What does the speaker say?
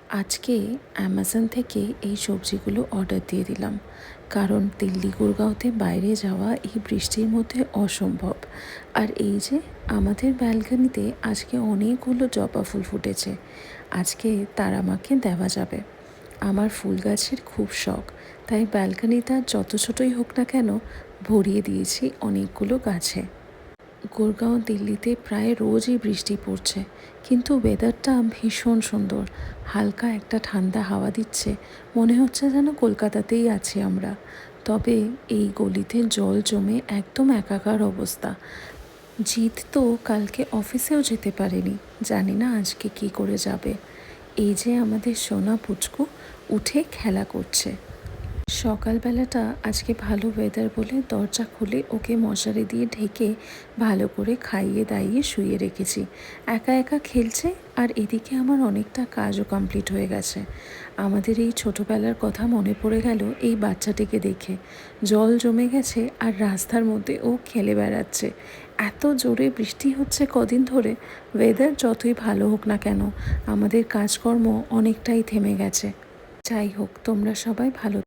আজকে অ্যামাজন থেকে এই সবজিগুলো অর্ডার দিয়ে দিলাম, কারণ দিল্লি গুরগাঁওতে বাইরে যাওয়া এই বৃষ্টির মধ্যে অসম্ভব। আর এই যে আমাদের ব্যালকনিতে আজকে অনেকগুলো জবা ফুল ফুটেছে, আজকে তার আমাকে দেওয়া যাবে। আমার ফুল গাছের খুব শখ, তাই ব্যালকনিটা যত ছোটোই হোক না কেন ভরিয়ে দিয়েছি অনেকগুলো গাছে। গুরগাঁও দিল্লিতে প্রায় রোজই বৃষ্টি পড়ছে, কিন্তু ওয়েদারটা ভীষণ সুন্দর। হালকা একটা ঠান্ডা হাওয়া দিচ্ছে, মনে হচ্ছে যেন কলকাতাতেই আছি আমরা। তবে এই গলিতে জল জমে একদম একাকার অবস্থা। জিৎ তো কালকে অফিসেও যেতে পারেনি, জানি না আজকে কি করে যাবে। এই যে আমাদের সোনা পুচকু উঠে খেলা করছে। সকালবেলাটা আজকে ভালো ওয়েদার বলে দরজা খুলে ওকে মশারি দিয়ে ঢেকে ভালো করে খাইয়ে দাইয়ে শুইয়ে রেখেছি। একা একা খেলছে, আর এদিকে আমার অনেকটা কাজও কমপ্লিট হয়ে গেছে। আমাদের এই ছোটোবেলার কথা মনে পড়ে গেল এই বাচ্চাটিকে দেখে। জল জমে গেছে আর রাস্তার মধ্যে ও খেলে বেড়াচ্ছে। এত জোরে বৃষ্টি হচ্ছে কদিন ধরে, ওয়েদার যতই ভালো হোক না কেন আমাদের কাজকর্ম অনেকটাই থেমে গেছে। যাই হোক, তোমরা সবাই ভালো